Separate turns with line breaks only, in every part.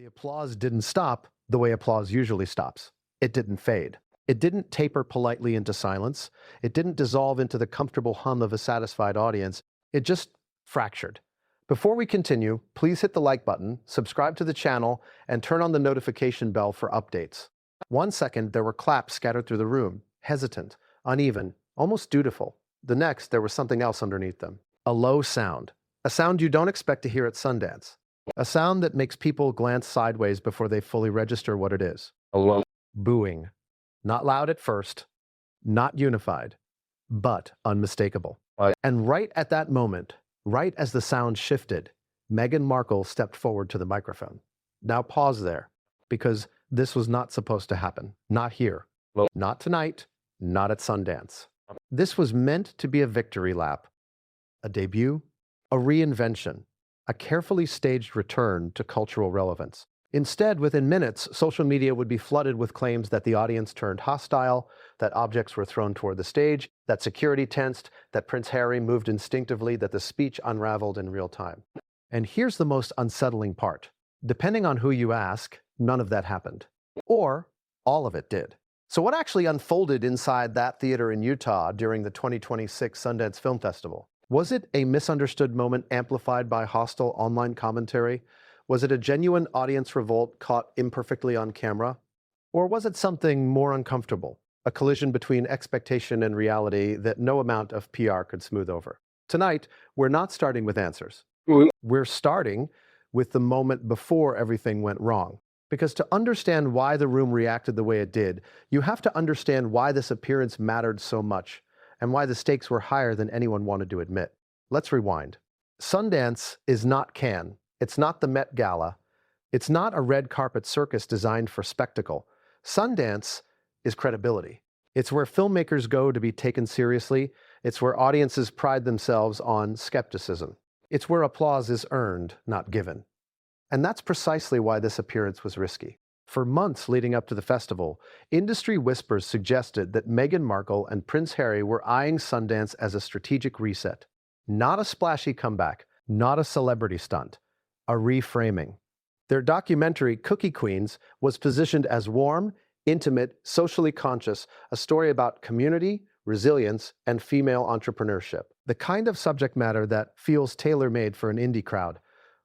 The applause didn't stop the way applause usually stops. It didn't fade. It didn't taper politely into silence. It didn't dissolve into the comfortable hum of a satisfied audience. It just fractured. Before we continue, please hit the like button, subscribe to the channel, and turn on the notification bell for updates. 1 second, there were claps scattered through the room, hesitant, uneven, almost dutiful. The next, there was something else underneath them. A low sound. A sound you don't expect to hear at Sundance. A sound that makes people glance sideways before they fully register what it is.
Hello.
Booing. Not loud at first, not unified, but unmistakable.
Right.
And right at that moment, right as the sound shifted, Meghan Markle stepped forward to the microphone. Now pause there, because this was not supposed to happen. Not here.
Hello.
Not tonight. Not at Sundance. This was meant to be a victory lap, a debut, a reinvention, a carefully staged return to cultural relevance. Instead, within minutes, social media would be flooded with claims that the audience turned hostile, that objects were thrown toward the stage, that security tensed, that Prince Harry moved instinctively, that the speech unraveled in real time. And here's the most unsettling part. Depending on who you ask, none of that happened. Or all of it did. So what actually unfolded inside that theater in Utah during the 2026 Sundance Film Festival? Was it a misunderstood moment amplified by hostile online commentary? Was it a genuine audience revolt caught imperfectly on camera? Or was it something more uncomfortable, a collision between expectation and reality that no amount of PR could smooth over? Tonight, we're not starting with answers. We're starting with the moment before everything went wrong. Because to understand why the room reacted the way it did, you have to understand why this appearance mattered so much, and why the stakes were higher than anyone wanted to admit. Let's rewind. Sundance is not Cannes. It's not the Met Gala. It's not a red carpet circus designed for spectacle. Sundance is credibility. It's where filmmakers go to be taken seriously. It's where audiences pride themselves on skepticism. It's where applause is earned, not given. And that's precisely why this appearance was risky. For months leading up to the festival, industry whispers suggested that Meghan Markle and Prince Harry were eyeing Sundance as a strategic reset. Not a splashy comeback, not a celebrity stunt. A reframing. Their documentary, Cookie Queens, was positioned as warm, intimate, socially conscious, a story about community, resilience, and female entrepreneurship. The kind of subject matter that feels tailor-made for an indie crowd.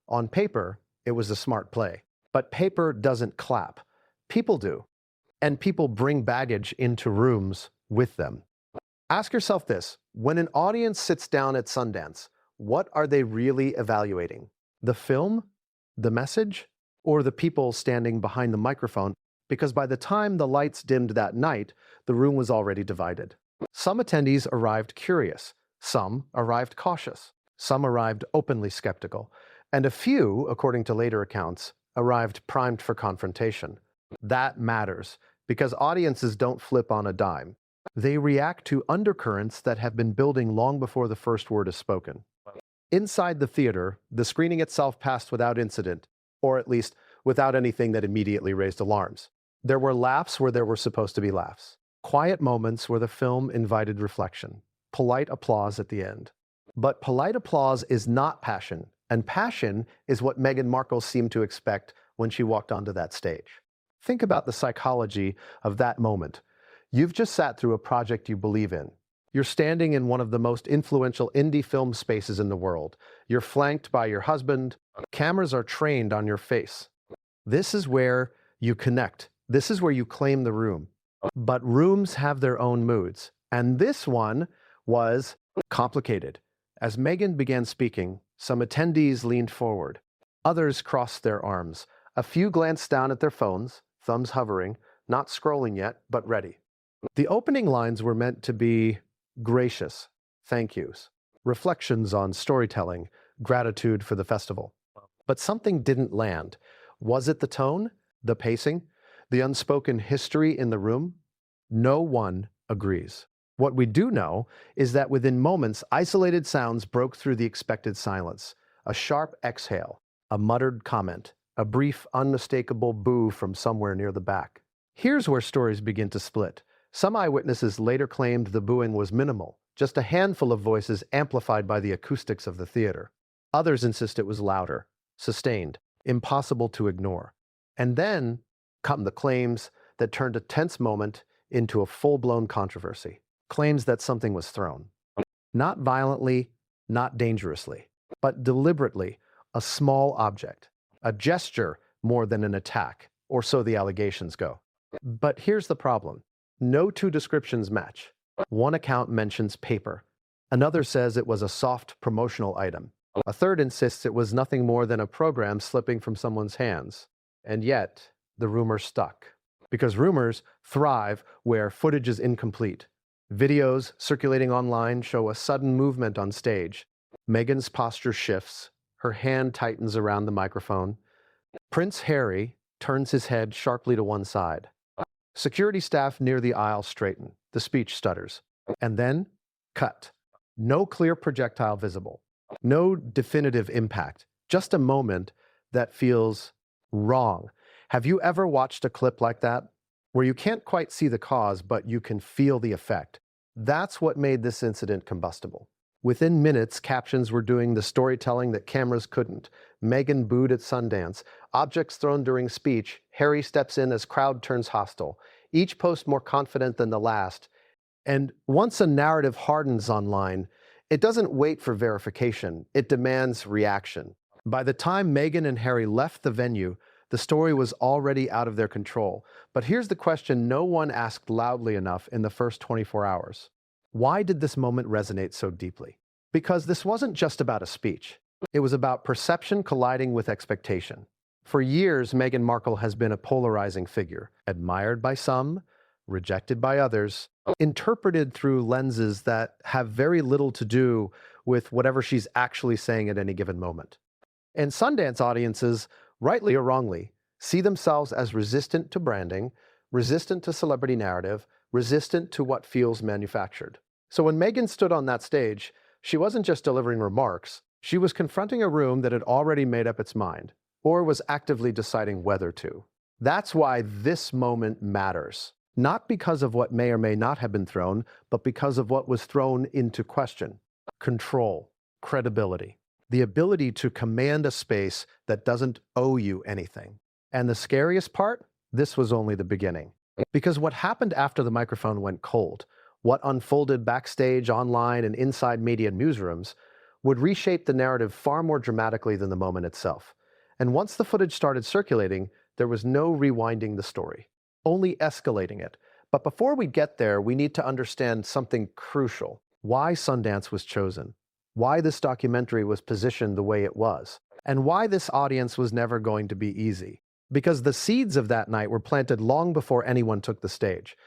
On paper, it was a smart play. But paper doesn't clap. People do. And people bring baggage into rooms with them. Ask yourself this: when an audience sits down at Sundance, what are they really evaluating? The film, the message, or the people standing behind the microphone? Because by the time the lights dimmed that night, the room was already divided. Some attendees arrived curious, some arrived cautious, some arrived openly skeptical, and a few, according to later accounts, arrived primed for confrontation. That matters, because audiences don't flip on a dime. They react to undercurrents that have been building long before the first word is spoken. Inside the theater, the screening itself passed without incident, or at least without anything that immediately raised alarms. There were laughs where there were supposed to be laughs. Quiet moments where the film invited reflection. Polite applause at the end. But polite applause is not passion, and passion is what Meghan Markle seemed to expect when she walked onto that stage. Think about the psychology of that moment. You've just sat through a project you believe in. You're standing in one of the most influential indie film spaces in the world. You're flanked by your husband. Cameras are trained on your face. This is where you connect. This is where you claim the room. But rooms have their own moods. And this one was complicated. As Meghan began speaking, some attendees leaned forward. Others crossed their arms. A few glanced down at their phones, thumbs hovering, not scrolling yet, but ready. The opening lines were meant to be gracious, thank yous, reflections on storytelling, gratitude for the festival. But something didn't land. Was it the tone, the pacing, the unspoken history in the room? No one agrees. What we do know is that within moments, isolated sounds broke through the expected silence. A sharp exhale, a muttered comment, a brief, unmistakable boo from somewhere near the back. Here's where stories begin to split. Some eyewitnesses later claimed the booing was minimal, just a handful of voices amplified by the acoustics of the theater. Others insist it was louder, sustained, impossible to ignore. And then come the claims that turned a tense moment into a full-blown controversy. Claims that something was thrown. Not violently, not dangerously, but deliberately, a small object, a gesture more than an attack, or so the allegations go. But here's the problem. No two descriptions match. One account mentions paper. Another says it was a soft promotional item. A third insists it was nothing more than a program slipping from someone's hands. And yet, the rumor stuck. Because rumors thrive where footage is incomplete. Videos circulating online show a sudden movement on stage. Meghan's posture shifts. Her hand tightens around the microphone. Prince Harry turns his head sharply to one side. Security staff near the aisle straighten. The speech stutters. And then, cut. No clear projectile visible. No definitive impact. Just a moment that feels wrong. Have you ever watched a clip like that? Where you can't quite see the cause, but you can feel the effect. That's what made this incident combustible. Within minutes, captions were doing the storytelling that cameras couldn't. Meghan booed at Sundance. Objects thrown during speech. Harry steps in as crowd turns hostile. Each post more confident than the last. And once a narrative hardens online, it doesn't wait for verification. It demands reaction. By the time Meghan and Harry left the venue, the story was already out of their control. But here's the question no one asked loudly enough in the first 24 hours. Why did this moment resonate so deeply? Because this wasn't just about a speech. It was about perception colliding with expectation. For years, Meghan Markle has been a polarizing figure, admired by some, rejected by others, interpreted through lenses that have very little to do with whatever she's actually saying at any given moment. And Sundance audiences, rightly or wrongly, see themselves as resistant to branding, resistant to celebrity narrative, resistant to what feels manufactured. So when Meghan stood on that stage, she wasn't just delivering remarks, she was confronting a room that had already made up its mind, or was actively deciding whether to. That's why this moment matters. Not because of what may or may not have been thrown, but because of what was thrown into question. Control, credibility, the ability to command a space that doesn't owe you anything. And the scariest part? This was only the beginning. Because what happened after the microphone went cold, what unfolded backstage, online, and inside media newsrooms, would reshape the narrative far more dramatically than the moment itself. And once the footage started circulating, there was no rewinding the story, only escalating it. But before we get there, we need to understand something crucial. Why Sundance was chosen, why this documentary was positioned the way it was, and why this audience was never going to be easy. Because the seeds of that night were planted long before anyone took the stage.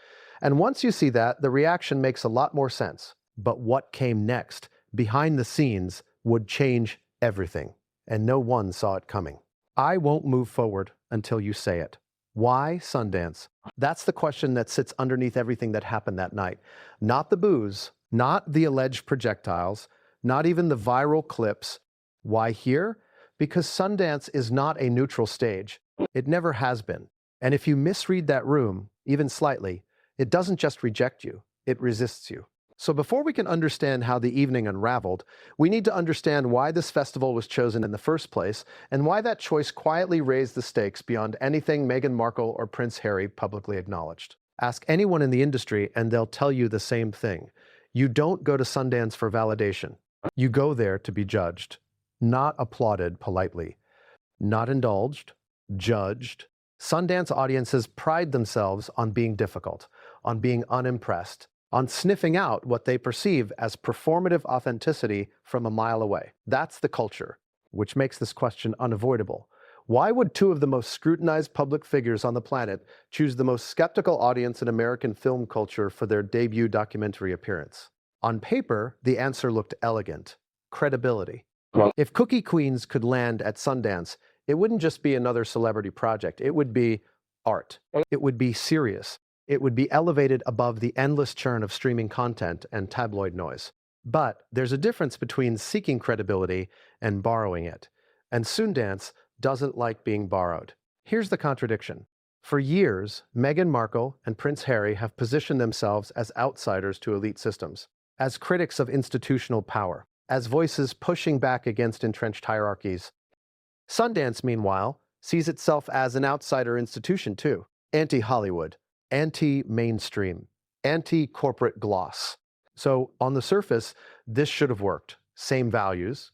And once you see that, the reaction makes a lot more sense. But what came next, behind the scenes, would change everything. And no one saw it coming. I won't move forward until you say it. Why Sundance? That's the question that sits underneath everything that happened that night. Not the booze, not the alleged projectiles, not even the viral clips. Why here? Because Sundance is not a neutral stage. It never has been. And if you misread that room, even slightly, it doesn't just reject you, it resists you. So before we can understand how the evening unraveled, we need to understand why this festival was chosen in the first place and why that choice quietly raised the stakes beyond anything Meghan Markle or Prince Harry publicly acknowledged. Ask anyone in the industry and they'll tell you the same thing. You don't go to Sundance for validation. You go there to be judged, not applauded politely, not indulged, judged. Sundance audiences pride themselves on being difficult, on being unimpressed, on sniffing out what they perceive as performative authenticity from a mile away. That's the culture, which makes this question unavoidable. Why would two of the most scrutinized public figures on the planet choose the most skeptical audience in American film culture for their debut documentary appearance? On paper, the answer looked elegant: credibility. If Cookie Queens could land at Sundance, it wouldn't just be another celebrity project. It would be art. It would be serious. It would be elevated above the endless churn of streaming content and tabloid noise. But there's a difference between seeking credibility and borrowing it. And Sundance doesn't like being borrowed. Here's the contradiction. For years, Meghan Markle and Prince Harry have positioned themselves as outsiders to elite systems, as critics of institutional power, as voices pushing back against entrenched hierarchies. Sundance, meanwhile, sees itself as an outsider institution too. Anti-Hollywood, anti-mainstream, anti-corporate gloss. So on the surface, this should have worked. Same values,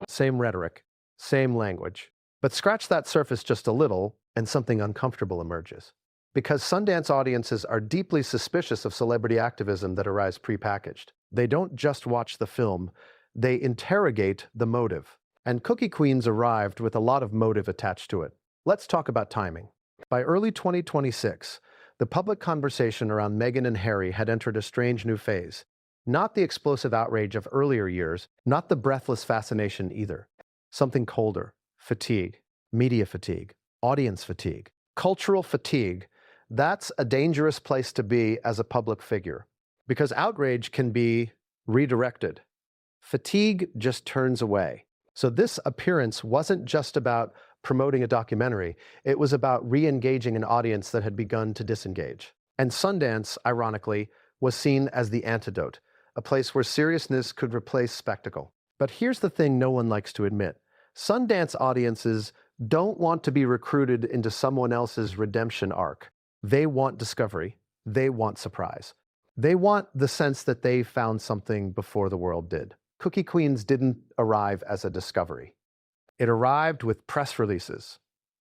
same rhetoric, same language. But scratch that surface just a little, and something uncomfortable emerges. Because Sundance audiences are deeply suspicious of celebrity activism that arrives prepackaged. They don't just watch the film, they interrogate the motive. And Cookie Queens arrived with a lot of motive attached to it. Let's talk about timing. By early 2026, the public conversation around Meghan and Harry had entered a strange new phase. Not the explosive outrage of earlier years, not the breathless fascination either. Something colder, fatigue, media fatigue, audience fatigue, cultural fatigue. That's a dangerous place to be as a public figure, because outrage can be redirected. Fatigue just turns away. So this appearance wasn't just about promoting a documentary, it was about re-engaging an audience that had begun to disengage. And Sundance, ironically, was seen as the antidote, a place where seriousness could replace spectacle. But here's the thing no one likes to admit. Sundance audiences don't want to be recruited into someone else's redemption arc. They want discovery. They want surprise. They want the sense that they found something before the world did. Cookie Queens didn't arrive as a discovery. It arrived with press releases,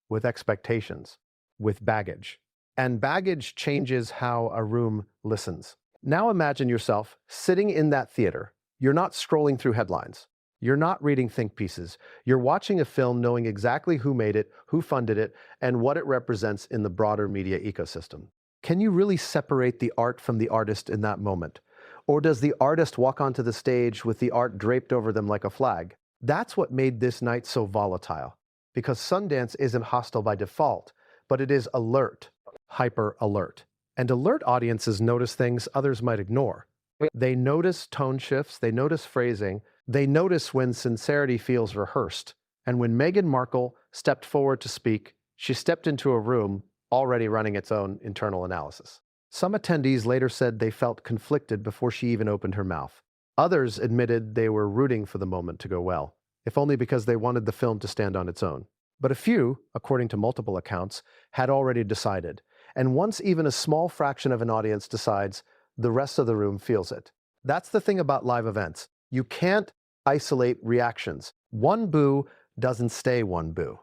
with expectations, with baggage. And baggage changes how a room listens. Now imagine yourself sitting in that theater. You're not scrolling through headlines. You're not reading think pieces. You're watching a film knowing exactly who made it, who funded it, and what it represents in the broader media ecosystem. Can you really separate the art from the artist in that moment? Or does the artist walk onto the stage with the art draped over them like a flag? That's what made this night so volatile. Because Sundance isn't hostile by default, but it is alert, hyper alert. And alert audiences notice things others might ignore. They notice tone shifts, they notice phrasing, they notice when sincerity feels rehearsed. And when Meghan Markle stepped forward to speak, she stepped into a room already running its own internal analysis. Some attendees later said they felt conflicted before she even opened her mouth. Others admitted they were rooting for the moment to go well, if only because they wanted the film to stand on its own. But a few, according to multiple accounts, had already decided. And once even a small fraction of an audience decides, the rest of the room feels it. That's the thing about live events. You can't isolate reactions. One boo doesn't stay one boo.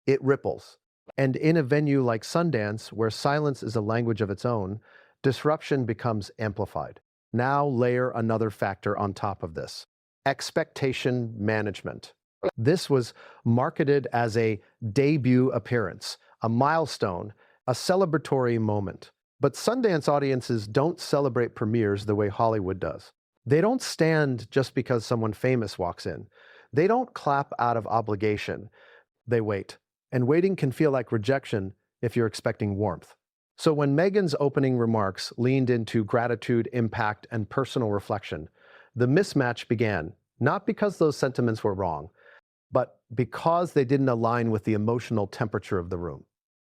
It ripples. And in a venue like Sundance, where silence is a language of its own, disruption becomes amplified. Now layer another factor on top of this. Expectation management. This was marketed as a debut appearance, a milestone, a celebratory moment. But Sundance audiences don't celebrate premieres the way Hollywood does. They don't stand just because someone famous walks in. They don't clap out of obligation. They wait. And waiting can feel like rejection if you're expecting warmth. So when Meghan's opening remarks leaned into gratitude, impact, and personal reflection, the mismatch began, not because those sentiments were wrong, but because they didn't align with the emotional temperature of the room.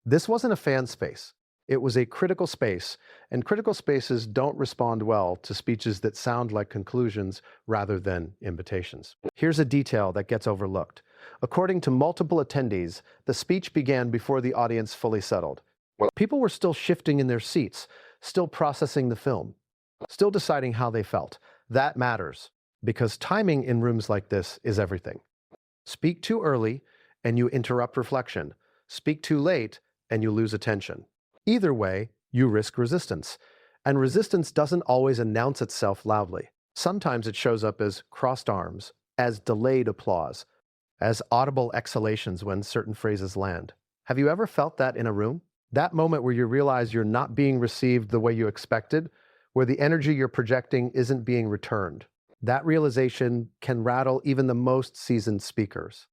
This wasn't a fan space. It was a critical space, and critical spaces don't respond well to speeches that sound like conclusions rather than invitations. Here's a detail that gets overlooked. According to multiple attendees, the speech began before the audience fully settled. People were still shifting in their seats, still processing the film, still deciding how they felt. That matters, because timing in rooms like this is everything. Speak too early, and you interrupt reflection. Speak too late, and you lose attention. Either way, you risk resistance. And resistance doesn't always announce itself loudly. Sometimes it shows up as crossed arms, as delayed applause, as audible exhalations when certain phrases land. Have you ever felt that in a room? That moment where you realize you're not being received the way you expected, where the energy you're projecting isn't being returned. That realization can rattle even the most seasoned speakers.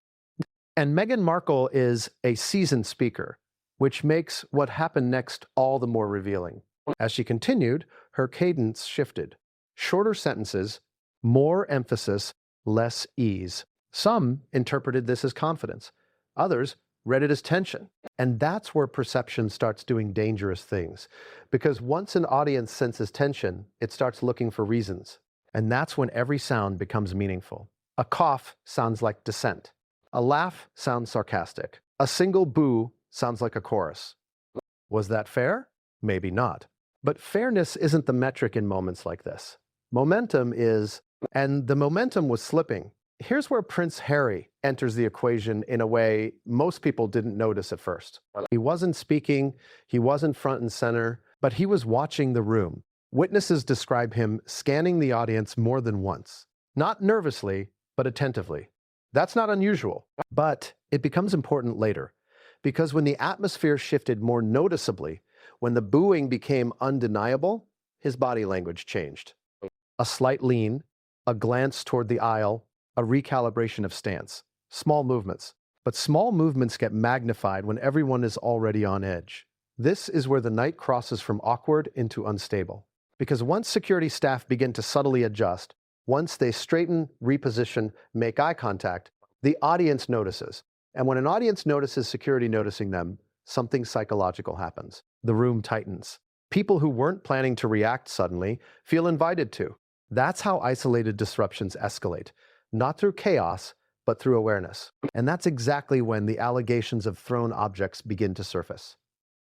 And Meghan Markle is a seasoned speaker, which makes what happened next all the more revealing. As she continued, her cadence shifted. Shorter sentences, more emphasis, less ease. Some interpreted this as confidence. Others read it as tension. And that's where perception starts doing dangerous things. Because once an audience senses tension, it starts looking for reasons. And that's when every sound becomes meaningful. A cough sounds like dissent. A laugh sounds sarcastic. A single boo sounds like a chorus. Was that fair? Maybe not. But fairness isn't the metric in moments like this. Momentum is, and the momentum was slipping. Here's where Prince Harry enters the equation in a way most people didn't notice at first. He wasn't speaking, he wasn't front and center, but he was watching the room. Witnesses describe him scanning the audience more than once. Not nervously, but attentively. That's not unusual, but it becomes important later. Because when the atmosphere shifted more noticeably, when the booing became undeniable, his body language changed. A slight lean, a glance toward the aisle, a recalibration of stance. Small movements. But small movements get magnified when everyone is already on edge. This is where the night crosses from awkward into unstable. Because once security staff begin to subtly adjust, once they straighten, reposition, make eye contact, the audience notices. And when an audience notices security noticing them, something psychological happens. The room tightens. People who weren't planning to react suddenly feel invited to. That's how isolated disruptions escalate. Not through chaos, but through awareness. And that's exactly when the allegations of thrown objects begin to surface.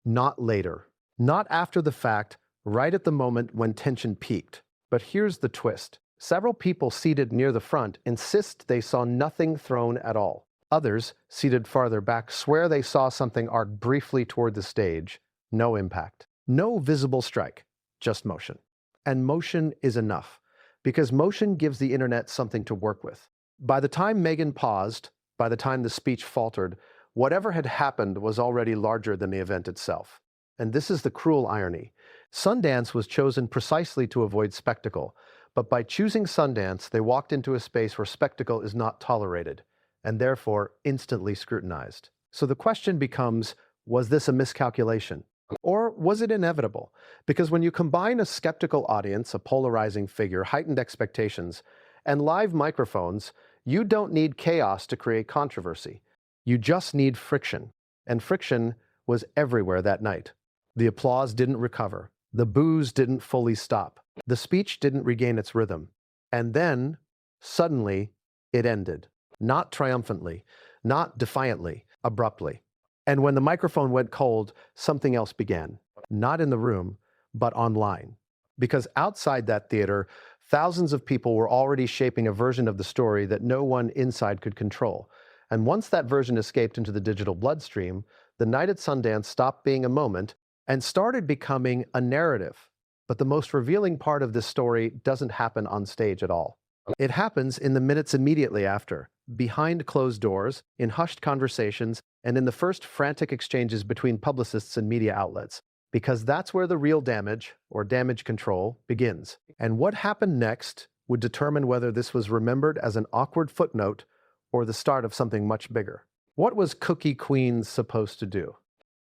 Not later. Not after the fact, right at the moment when tension peaked. But here's the twist. Several people seated near the front insist they saw nothing thrown at all. Others, seated farther back, swear they saw something arc briefly toward the stage. No impact. No visible strike. Just motion. And motion is enough, because motion gives the internet something to work with. By the time Meghan paused, by the time the speech faltered, whatever had happened was already larger than the event itself. And this is the cruel irony. Sundance was chosen precisely to avoid spectacle, but by choosing Sundance, they walked into a space where spectacle is not tolerated, and therefore instantly scrutinized. So the question becomes, was this a miscalculation? Or was it inevitable? Because when you combine a skeptical audience, a polarizing figure, heightened expectations, and live microphones, you don't need chaos to create controversy. You just need friction. And friction was everywhere that night. The applause didn't recover. The boos didn't fully stop. The speech didn't regain its rhythm. And then, suddenly, it ended. Not triumphantly, not defiantly, abruptly. And when the microphone went cold, something else began. Not in the room, but online. Because outside that theater, thousands of people were already shaping a version of the story that no one inside could control. And once that version escaped into the digital bloodstream, the night at Sundance stopped being a moment and started becoming a narrative. But the most revealing part of this story doesn't happen on stage at all. It happens in the minutes immediately after, behind closed doors, in hushed conversations, and in the first frantic exchanges between publicists and media outlets. Because that's where the real damage, or damage control, begins. And what happened next would determine whether this was remembered as an awkward footnote or the start of something much bigger. What was Cookie Queens supposed to do?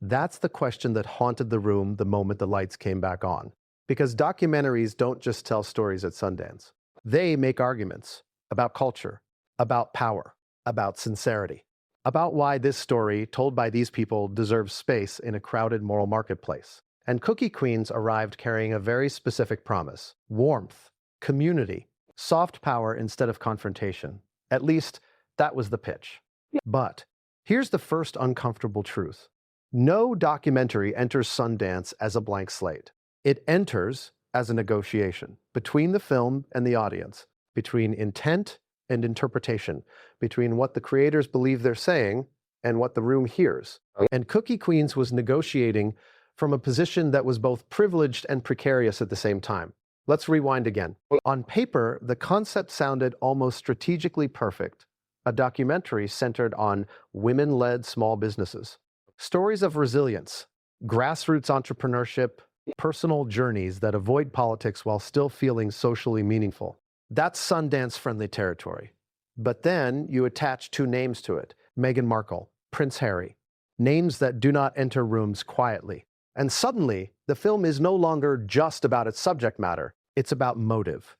That's the question that haunted the room the moment the lights came back on. Because documentaries don't just tell stories at Sundance. They make arguments about culture, about power, about sincerity, about why this story, told by these people, deserves space in a crowded moral marketplace. And Cookie Queens arrived carrying a very specific promise: warmth, community, soft power instead of confrontation. At least, that was the pitch. But here's the first uncomfortable truth. No documentary enters Sundance as a blank slate. It enters as a negotiation between the film and the audience, between intent and interpretation, between what the creators believe they're saying and what the room hears. And Cookie Queens was negotiating from a position that was both privileged and precarious at the same time. Let's rewind again. On paper, the concept sounded almost strategically perfect. A documentary centered on women-led small businesses. Stories of resilience, grassroots entrepreneurship, personal journeys that avoid politics while still feeling socially meaningful. That's Sundance-friendly territory. But then you attach two names to it: Meghan Markle, Prince Harry. Names that do not enter rooms quietly. And suddenly, the film is no longer just about its subject matter. It's about motive.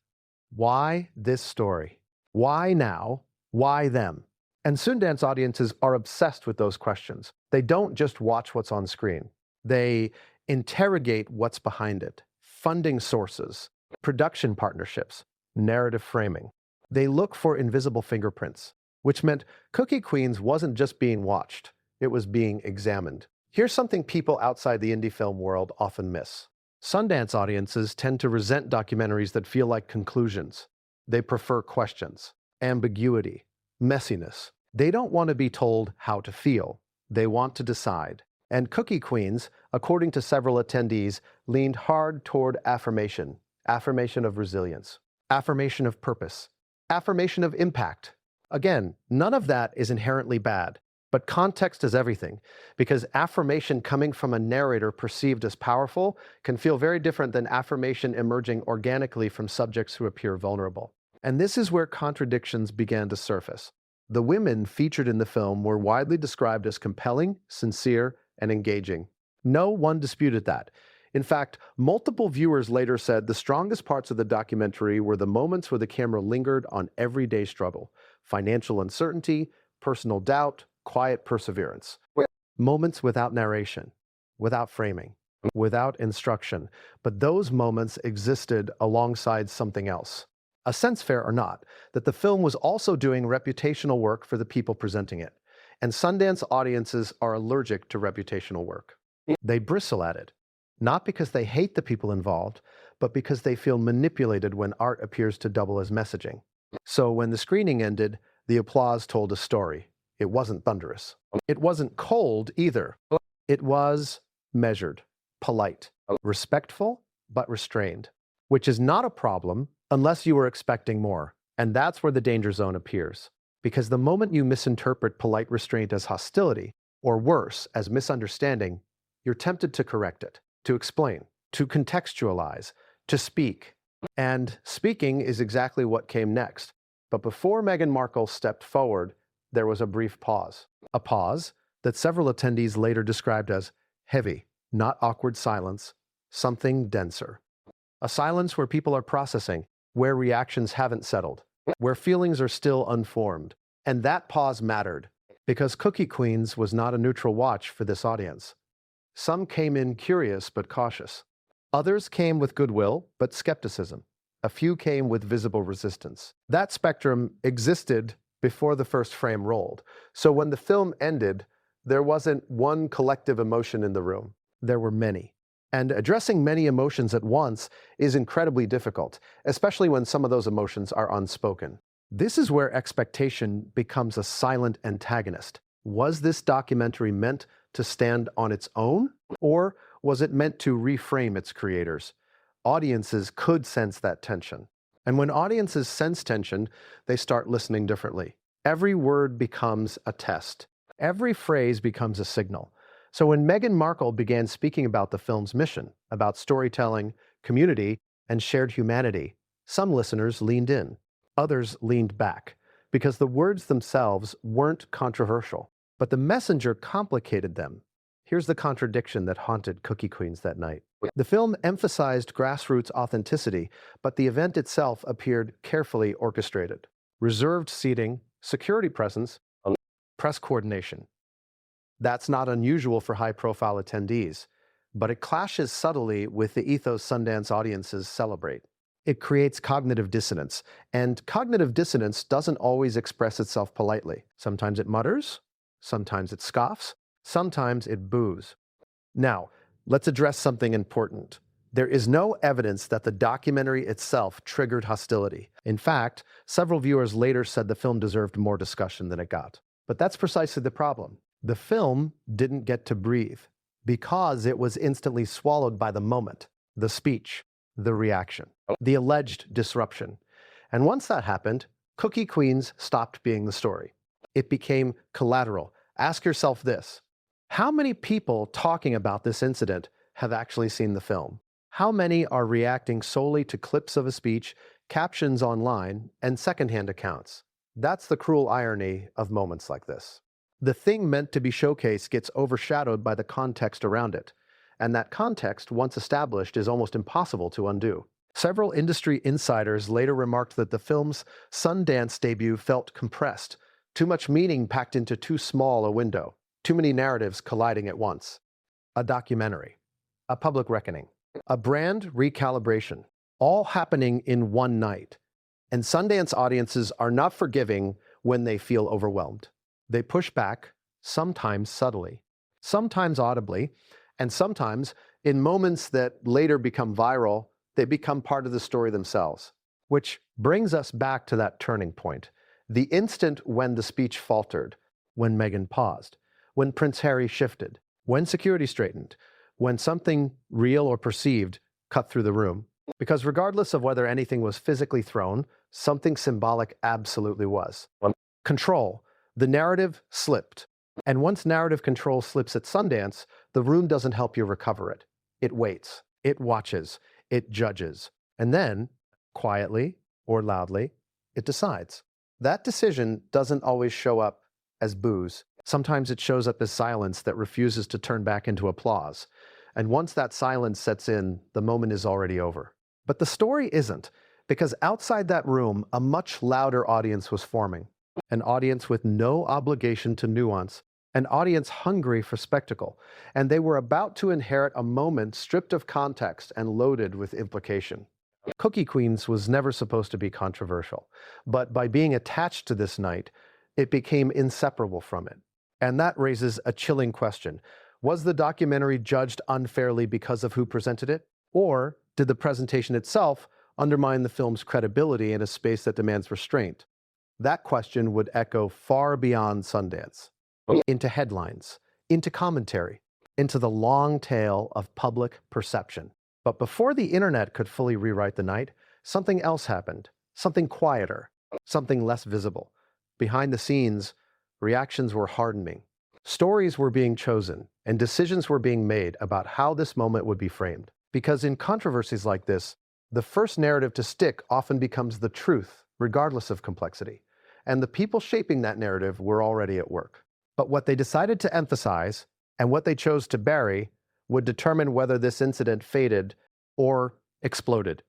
Why this story? Why now? Why them? And Sundance audiences are obsessed with those questions. They don't just watch what's on screen. They interrogate what's behind it. Funding sources, production partnerships, narrative framing. They look for invisible fingerprints, which meant Cookie Queens wasn't just being watched. it was being examined. Here's something people outside the indie film world often miss. Sundance audiences tend to resent documentaries that feel like conclusions. They prefer questions, ambiguity, messiness. They don't want to be told how to feel. They want to decide. And Cookie Queens, according to several attendees, leaned hard toward affirmation of resilience, affirmation of purpose, affirmation of impact. Again, none of that is inherently bad, but context is everything, because affirmation coming from a narrator perceived as powerful can feel very different than affirmation emerging organically from subjects who appear vulnerable. And this is where contradictions began to surface. The women featured in the film were widely described as compelling, sincere, and engaging. No one disputed that. In fact, multiple viewers later said the strongest parts of the documentary were the moments where the camera lingered on everyday struggle, financial uncertainty, personal doubt, quiet perseverance. Moments without narration, without framing, without instruction. But those moments existed alongside something else. A sense, fair or not, that the film was also doing reputational work for the people presenting it. And Sundance audiences are allergic to reputational work. They bristle at it, not because they hate the people involved, but because they feel manipulated when art appears to double as messaging. So when the screening ended, the applause told a story. It wasn't thunderous. It wasn't cold either. It was measured, polite, respectful, but restrained, which is not a problem unless you were expecting more. And that's where the danger zone appears. Because the moment you misinterpret polite restraint as hostility, or worse, as misunderstanding, you're tempted to correct it, to explain, to contextualize, to speak. And speaking is exactly what came next. But before Meghan Markle stepped forward, there was a brief pause. A pause that several attendees later described as heavy, not awkward silence, something denser. A silence where people are processing, where reactions haven't settled, where feelings are still unformed. And that pause mattered, because Cookie Queens was not a neutral watch for this audience. Some came in curious but cautious. Others came with goodwill but skepticism. A few came with visible resistance. That spectrum existed before the first frame rolled. So when the film ended, there wasn't one collective emotion in the room. There were many. And addressing many emotions at once is incredibly difficult, especially when some of those emotions are unspoken. This is where expectation becomes a silent antagonist. Was this documentary meant to stand on its own, or was it meant to reframe its creators? Audiences could sense that tension. And when audiences sense tension, they start listening differently. Every word becomes a test. Every phrase becomes a signal. So when Meghan Markle began speaking about the film's mission, about storytelling, community, and shared humanity, some listeners leaned in. Others leaned back, because the words themselves weren't controversial, but the messenger complicated them. Here's the contradiction that haunted Cookie Queens that night. The film emphasized grassroots authenticity, but the event itself appeared carefully orchestrated. Reserved seating, security presence, press coordination. That's not unusual for high-profile attendees, but it clashes subtly with the ethos Sundance audiences celebrate. It creates cognitive dissonance, and cognitive dissonance doesn't always express itself politely. Sometimes it mutters, sometimes it scoffs, sometimes it boos. Now, let's address something important. There is no evidence that the documentary itself triggered hostility. In fact, several viewers later said the film deserved more discussion than it got. But that's precisely the problem. The film didn't get to breathe because it was instantly swallowed by the moment, the speech, the reaction, the alleged disruption. And once that happened, Cookie Queens stopped being the story. It became collateral. Ask yourself this: how many people talking about this incident have actually seen the film? How many are reacting solely to clips of a speech, captions online, and secondhand accounts? That's the cruel irony of moments like this. The thing meant to be showcased gets overshadowed by the context around it, and that context, once established, is almost impossible to undo. Several industry insiders later remarked that the film's Sundance debut felt compressed, too much meaning packed into too small a window, too many narratives colliding at once. A documentary, a public reckoning, a brand recalibration, all happening in one night. And Sundance audiences are not forgiving when they feel overwhelmed. They push back, sometimes subtly, sometimes audibly, and sometimes in moments that later become viral, they become part of the story themselves. Which brings us back to that turning point, the instant when the speech faltered, when Meghan paused, when Prince Harry shifted, when security straightened, when something real or perceived cut through the room. Because regardless of whether anything was physically thrown, something symbolic absolutely was. Control. The narrative slipped. And once narrative control slips at Sundance, the room doesn't help you recover it. It waits. It watches. It judges. And then, quietly or loudly, it decides. That decision doesn't always show up as boos. Sometimes it shows up as silence that refuses to turn back into applause. And once that silence sets in, the moment is already over. But the story isn't, because outside that room, a much louder audience was forming. An audience with no obligation to nuance, an audience hungry for spectacle, and they were about to inherit a moment stripped of context and loaded with implication. Cookie Queens was never supposed to be controversial, but by being attached to this night, it became inseparable from it. And that raises a chilling question. Was the documentary judged unfairly because of who presented it? Or did the presentation itself undermine the film's credibility in a space that demands restraint? That question would echo far beyond Sundance, into headlines, into commentary, into the long tail of public perception. But before the internet could fully rewrite the night, something else happened, something quieter, something less visible. Behind the scenes, reactions were hardening. Stories were being chosen, and decisions were being made about how this moment would be framed. Because in controversies like this, the first narrative to stick often becomes the truth, regardless of complexity. And the people shaping that narrative were already at work. But what they decided to emphasize, and what they chose to bury, would determine whether this incident faded or exploded.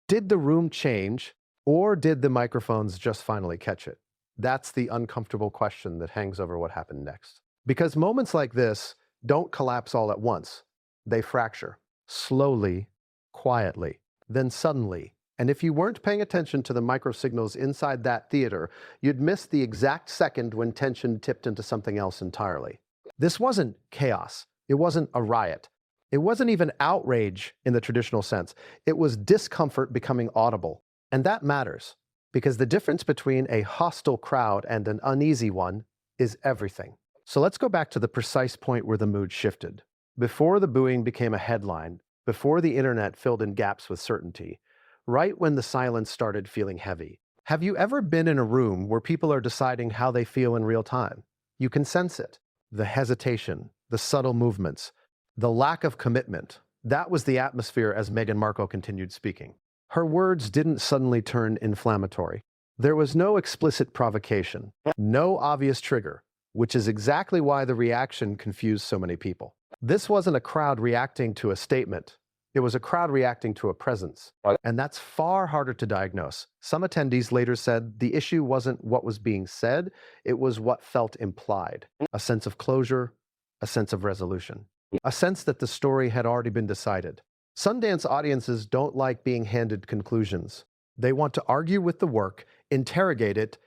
Did the room change, or did the microphones just finally catch it? That's the uncomfortable question that hangs over what happened next. Because moments like this don't collapse all at once. They fracture, slowly, quietly, then suddenly. And if you weren't paying attention to the microsignals inside that theater, you'd miss the exact second when tension tipped into something else entirely. This wasn't chaos. It wasn't a riot. It wasn't even outrage in the traditional sense. It was discomfort becoming audible. And that matters, because the difference between a hostile crowd and an uneasy one is everything. So let's go back to the precise point where the mood shifted. Before the booing became a headline, before the internet filled in gaps with certainty, right when the silence started feeling heavy. Have you ever been in a room where people are deciding how they feel in real time? You can sense it. The hesitation, the subtle movements, the lack of commitment. That was the atmosphere as Meghan Markle continued speaking. Her words didn't suddenly turn inflammatory. There was no explicit provocation, no obvious trigger, which is exactly why the reaction confused so many people. This wasn't a crowd reacting to a statement. It was a crowd reacting to a presence. And that's far harder to diagnose. Some attendees later said the issue wasn't what was being said, it was what felt implied. A sense of closure, a sense of resolution, a sense that the story had already been decided. Sundance audiences don't like being handed conclusions. They want to argue with the work, interrogate it,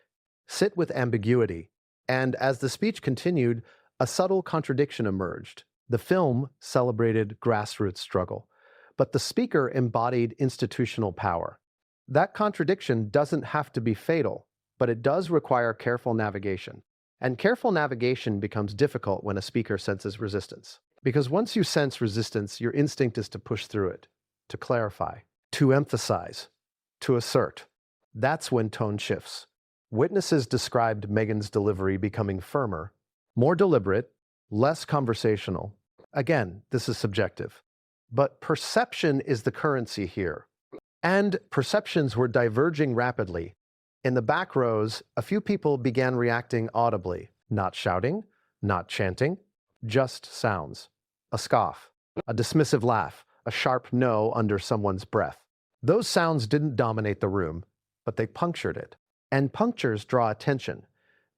sit with ambiguity. And as the speech continued, a subtle contradiction emerged. The film celebrated grassroots struggle, but the speaker embodied institutional power. That contradiction doesn't have to be fatal, but it does require careful navigation. And careful navigation becomes difficult when a speaker senses resistance. Because once you sense resistance, your instinct is to push through it, to clarify, to emphasize, to assert. That's when tone shifts. Witnesses described Meghan's delivery becoming firmer, more deliberate, less conversational. Again, this is subjective. But perception is the currency here. And perceptions were diverging rapidly. In the back rows, a few people began reacting audibly, not shouting, not chanting, just sounds. A scoff, a dismissive laugh, a sharp no under someone's breath. Those sounds didn't dominate the room, but they punctured it. And punctures draw attention.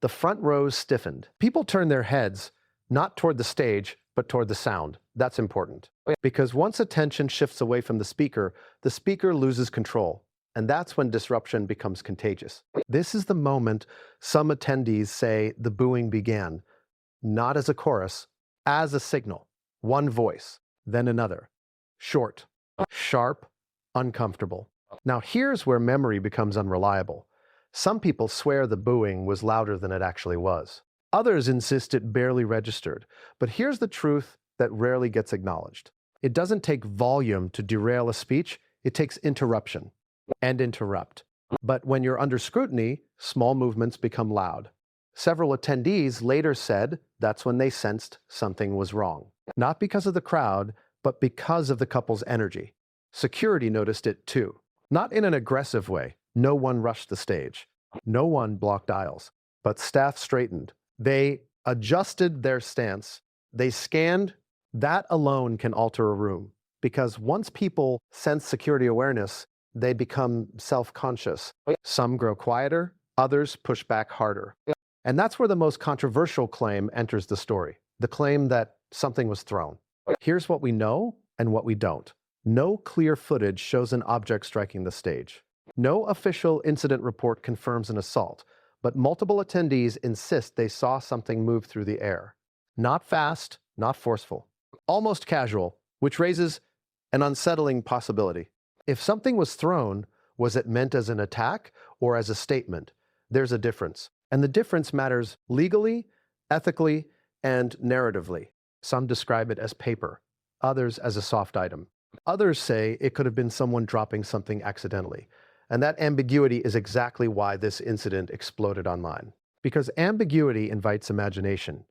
The front rows stiffened. People turned their heads, not toward the stage, but toward the sound. That's important. Because once attention shifts away from the speaker loses control. And that's when disruption becomes contagious. This is the moment some attendees say the booing began. not as a chorus, as a signal. One voice, then another. Short, sharp, uncomfortable. Now here's where memory becomes unreliable. Some people swear the booing was louder than it actually was. Others insist it barely registered. But here's the truth that rarely gets acknowledged. It doesn't take volume to derail a speech, it takes interruption and interrupt. But when you're under scrutiny, small movements become loud. Several attendees later said that's when they sensed something was wrong. Not because of the crowd, but because of the couple's energy. Security noticed it too. Not in an aggressive way. No one rushed the stage. No one blocked aisles. But staff straightened. They adjusted their stance. They scanned. That alone can alter a room. Because once people sense security awareness, they become self-conscious. Some grow quieter, others push back harder. And that's where the most controversial claim enters the story. The claim that something was thrown. Here's what we know and what we don't. No clear footage shows an object striking the stage. No official incident report confirms an assault, but multiple attendees insist they saw something move through the air. Not fast, not forceful. Almost casual, which raises an unsettling possibility. If something was thrown, was it meant as an attack or as a statement? There's a difference. And the difference matters legally, ethically, and narratively. Some describe it as paper, others as a soft item. Others say it could have been someone dropping something accidentally. And that ambiguity is exactly why this incident exploded online. Because ambiguity invites imagination.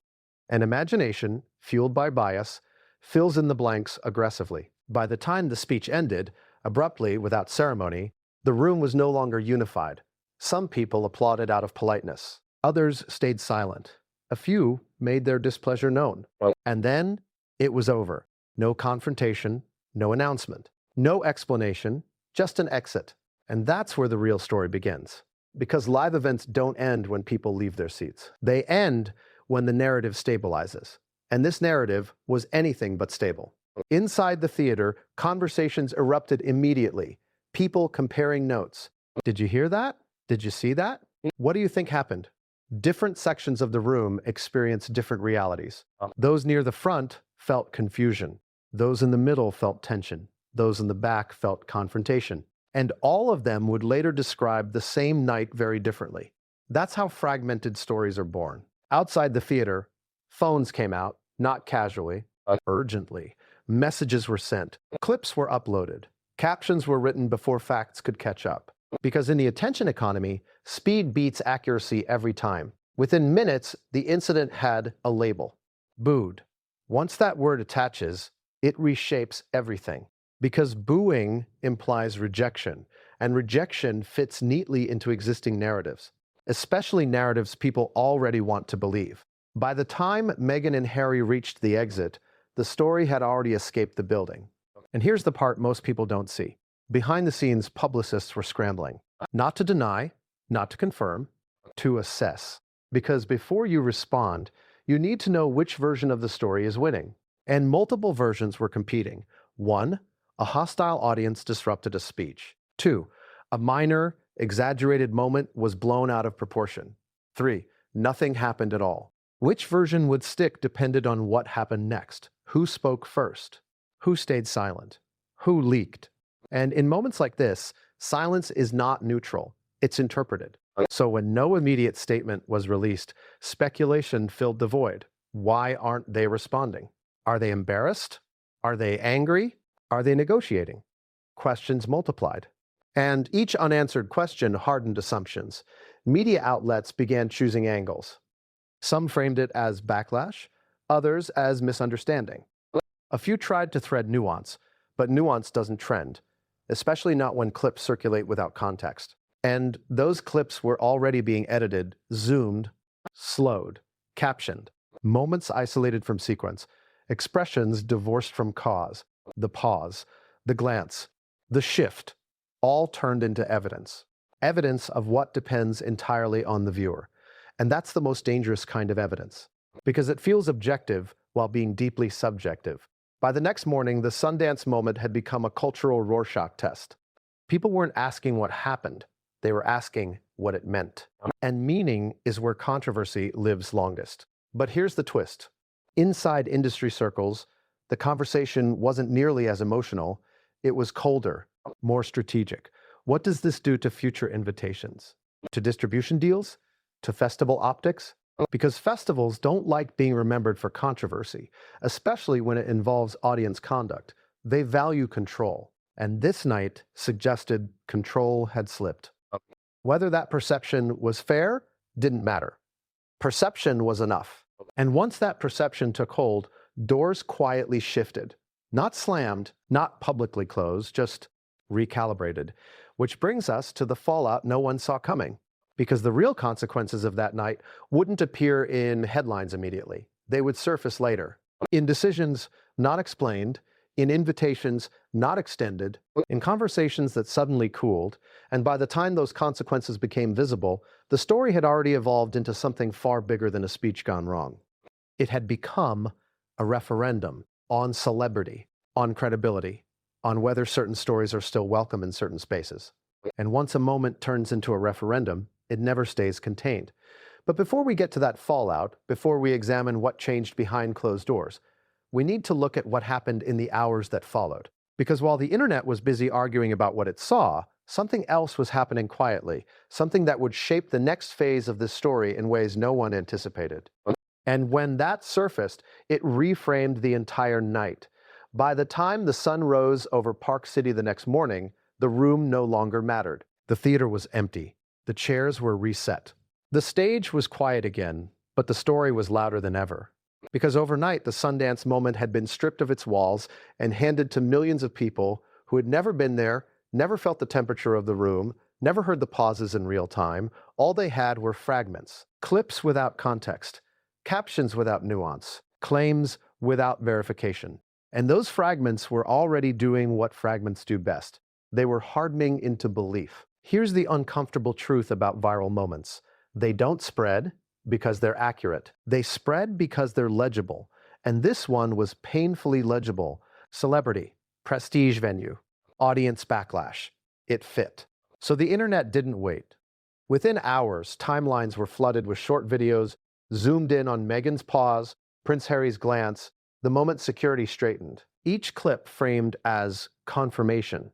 And imagination, fueled by bias, fills in the blanks aggressively. By the time the speech ended, abruptly, without ceremony, the room was no longer unified. Some people applauded out of politeness. Others stayed silent. A few made their displeasure known. And then it was over. No confrontation, no announcement, no explanation, just an exit. And that's where the real story begins. Because live events don't end when people leave their seats. They end when the narrative stabilizes. And this narrative was anything but stable. Inside the theater, conversations erupted immediately. People comparing notes. Did you hear that? Did you see that? What do you think happened? Different sections of the room experienced different realities. Those near the front felt confusion. Those in the middle felt tension. Those in the back felt confrontation. And all of them would later describe the same night very differently. That's how fragmented stories are born. Outside the theater, phones came out, not casually, urgently. Messages were sent. Clips were uploaded. Captions were written before facts could catch up. Because in the attention economy, speed beats accuracy every time. Within minutes, the incident had a label. BOOED. Once that word attaches, it reshapes everything. Because booing implies rejection, and rejection fits neatly into existing narratives, especially narratives people already want to believe. By the time Meghan and Harry reached the exit, the story had already escaped the building. And here's the part most people don't see. Behind the scenes, publicists were scrambling. Not to deny, not to confirm, to assess. Because before you respond, you need to know which version of the story is winning. And multiple versions were competing. 1. A hostile audience disrupted a speech. 2. A minor, exaggerated moment was blown out of proportion. 3. Nothing happened at all. Which version would stick depended on what happened next. Who spoke first? Who stayed silent? Who leaked? And in moments like this, silence is not neutral. It's interpreted. So when no immediate statement was released, speculation filled the void. Why aren't they responding? Are they embarrassed? Are they angry? Are they negotiating? Questions multiplied. And each unanswered question hardened assumptions. Media outlets began choosing angles. Some framed it as backlash, others as misunderstanding. A few tried to thread nuance, but nuance doesn't trend, especially not when clips circulate without context. And those clips were already being edited, zoomed, slowed, captioned, moments isolated from sequence, expressions divorced from cause, the pause, the glance, the shift, all turned into evidence. Evidence of what depends entirely on the viewer. And that's the most dangerous kind of evidence, because it feels objective while being deeply subjective. By the next morning, the Sundance moment had become a cultural Rorschach test. People weren't asking what happened, they were asking what it meant. And meaning is where controversy lives longest. But here's the twist. Inside industry circles, the conversation wasn't nearly as emotional. It was colder, more strategic. What does this do to future invitations? To distribution deals? To festival optics? Because festivals don't like being remembered for controversy, especially when it involves audience conduct. They value control, and this night suggested control had slipped. Whether that perception was fair didn't matter. Perception was enough. And once that perception took hold, doors quietly shifted. Not slammed, not publicly closed, just recalibrated. Which brings us to the fallout no one saw coming. Because the real consequences of that night wouldn't appear in headlines immediately. They would surface later. In decisions not explained, in invitations not extended, in conversations that suddenly cooled, and by the time those consequences became visible, the story had already evolved into something far bigger than a speech gone wrong. It had become a referendum on celebrity, on credibility, on whether certain stories are still welcome in certain spaces. And once a moment turns into a referendum, it never stays contained. But before we get to that fallout, before we examine what changed behind closed doors, we need to look at what happened in the hours that followed. Because while the internet was busy arguing about what it saw, something else was happening quietly, something that would shape the next phase of this story in ways no one anticipated. And when that surfaced, it reframed the entire night. By the time the sun rose over Park City the next morning, the room no longer mattered. The theater was empty. The chairs were reset. The stage was quiet again, but the story was louder than ever. Because overnight, the Sundance moment had been stripped of its walls and handed to millions of people who had never been there, never felt the temperature of the room, never heard the pauses in real time. All they had were fragments, clips without context, captions without nuance, claims without verification. And those fragments were already doing what fragments do best. They were hardening into belief. Here's the uncomfortable truth about viral moments. They don't spread because they're accurate. They spread because they're legible. And this one was painfully legible. Celebrity, prestige venue, audience backlash. It fit. So the internet didn't wait. Within hours, timelines were flooded with short videos, zoomed in on Meghan's pause, Prince Harry's glance, the moment security straightened. Each clip framed as confirmation.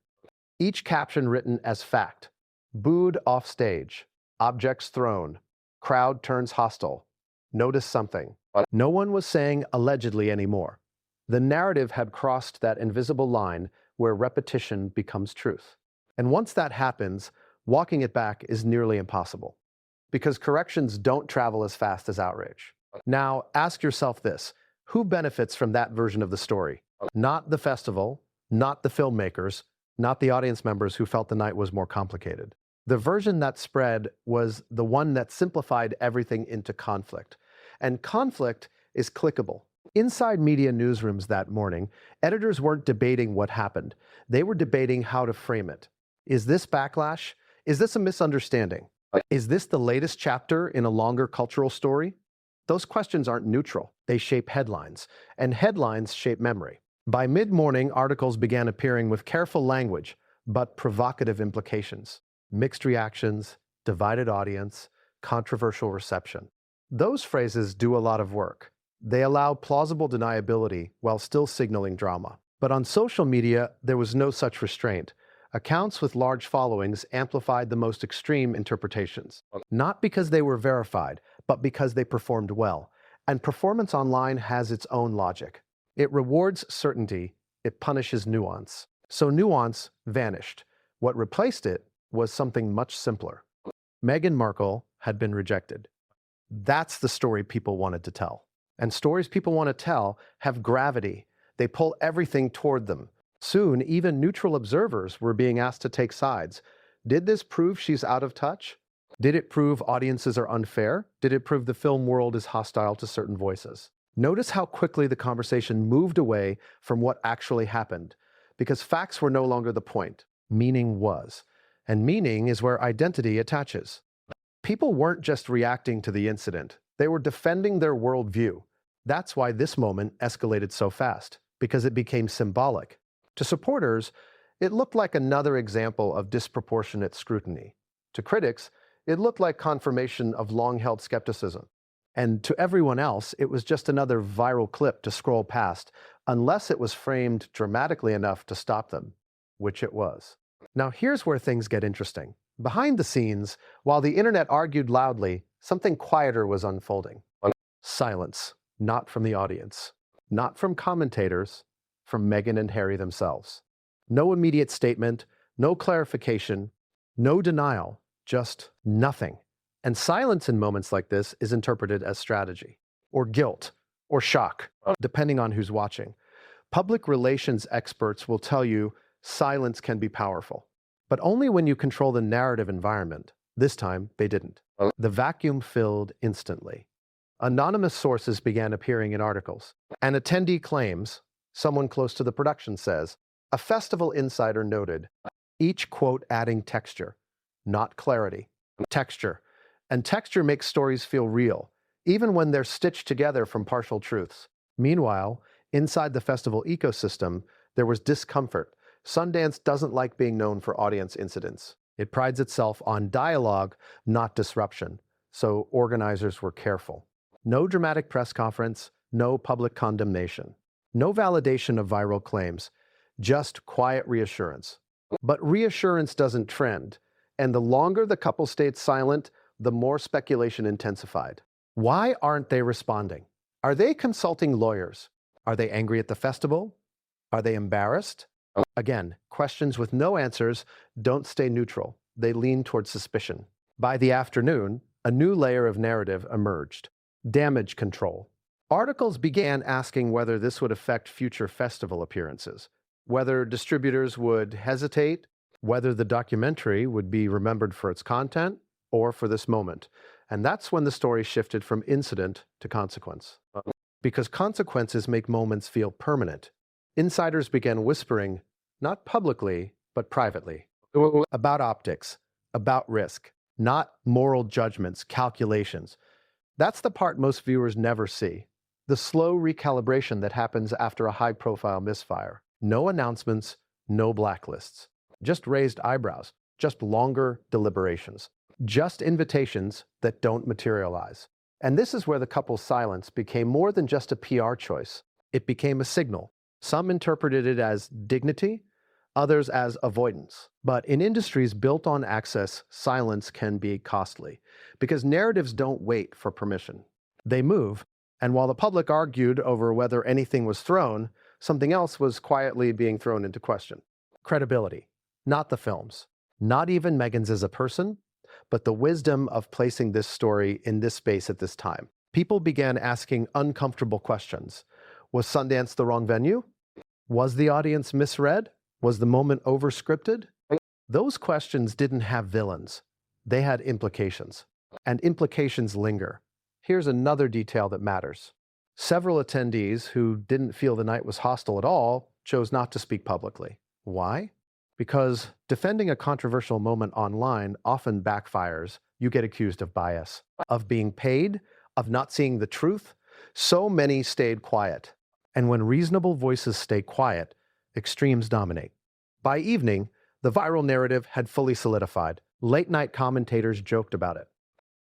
Each caption written as fact. BOOED off stage. Objects thrown. Crowd turns hostile. Notice something. No one was saying allegedly anymore. The narrative had crossed that invisible line where repetition becomes truth. And once that happens, walking it back is nearly impossible. Because corrections don't travel as fast as outrage. Now, ask yourself this. Who benefits from that version of the story? Not the festival, not the filmmakers, not the audience members who felt the night was more complicated. The version that spread was the one that simplified everything into conflict. And conflict is clickable. Inside media newsrooms that morning, editors weren't debating what happened. They were debating how to frame it. Is this backlash? Is this a misunderstanding? Is this the latest chapter in a longer cultural story? Those questions aren't neutral. They shape headlines, and headlines shape memory. By mid-morning, articles began appearing with careful language, but provocative implications. Mixed reactions, divided audience, controversial reception. Those phrases do a lot of work. They allow plausible deniability while still signaling drama. But on social media, there was no such restraint. Accounts with large followings amplified the most extreme interpretations. Not because they were verified, but because they performed well. And performance online has its own logic. It rewards certainty, it punishes nuance. So nuance vanished. What replaced it was something much simpler. Meghan Markle had been rejected. That's the story people wanted to tell. And stories people want to tell have gravity. They pull everything toward them. Soon, even neutral observers were being asked to take sides. Did this prove she's out of touch? Did it prove audiences are unfair? Did it prove the film world is hostile to certain voices? Notice how quickly the conversation moved away from what actually happened, because facts were no longer the point. Meaning was. And meaning is where identity attaches. People weren't just reacting to the incident. They were defending their worldview. That's why this moment escalated so fast, because it became symbolic. To supporters, it looked like another example of disproportionate scrutiny. To critics, it looked like confirmation of long-held skepticism. And to everyone else, it was just another viral clip to scroll past, unless it was framed dramatically enough to stop them, which it was. Now, here's where things get interesting. Behind the scenes, while the internet argued loudly, something quieter was unfolding. Silence, not from the audience, not from commentators, from Meghan and Harry themselves. No immediate statement, no clarification, no denial, just nothing. And silence in moments like this is interpreted as strategy, or guilt, or shock, depending on who's watching. Public relations experts will tell you silence can be powerful, but only when you control the narrative environment. This time, they didn't. The vacuum filled instantly. Anonymous sources began appearing in articles. An attendee claims, someone close to the production says, a festival insider noted, each quote adding texture, not clarity. Texture. And texture makes stories feel real, even when they're stitched together from partial truths. Meanwhile, inside the festival ecosystem, there was discomfort. Sundance doesn't like being known for audience incidents. It prides itself on dialogue, not disruption. So organizers were careful. No dramatic press conference, no public condemnation, no validation of viral claims, just quiet reassurance. But reassurance doesn't trend, and the longer the couple stayed silent, the more speculation intensified. Why aren't they responding? Are they consulting lawyers? Are they angry at the festival? Are they embarrassed? Again, questions with no answers don't stay neutral. They lean toward suspicion. By the afternoon, a new layer of narrative emerged. Damage control. Articles began asking whether this would affect future festival appearances, whether distributors would hesitate, whether the documentary would be remembered for its content, or for this moment. And that's when the story shifted from incident to consequence. Because consequences make moments feel permanent. Insiders began whispering, not publicly, but privately, about optics, about risk, not moral judgments, calculations. That's the part most viewers never see. The slow recalibration that happens after a high-profile misfire. No announcements, no blacklists. Just raised eyebrows, just longer deliberations. Just invitations that don't materialize. And this is where the couple's silence became more than just a PR choice. It became a signal. Some interpreted it as dignity, others as avoidance. But in industries built on access, silence can be costly, because narratives don't wait for permission. They move, and while the public argued over whether anything was thrown, something else was quietly being thrown into question. Credibility. Not the films. Not even Meghan's as a person, but the wisdom of placing this story in this space at this time. People began asking uncomfortable questions. Was Sundance the wrong venue? Was the audience misread? Was the moment overscripted? Those questions didn't have villains. They had implications. And implications linger. Here's another detail that matters. Several attendees who didn't feel the night was hostile at all chose not to speak publicly. Why? Because defending a controversial moment online often backfires. You get accused of bias, of being paid, of not seeing the truth. So many stayed quiet. And when reasonable voices stay quiet, extremes dominate. By evening, the viral narrative had fully solidified. Late-night commentators joked about it.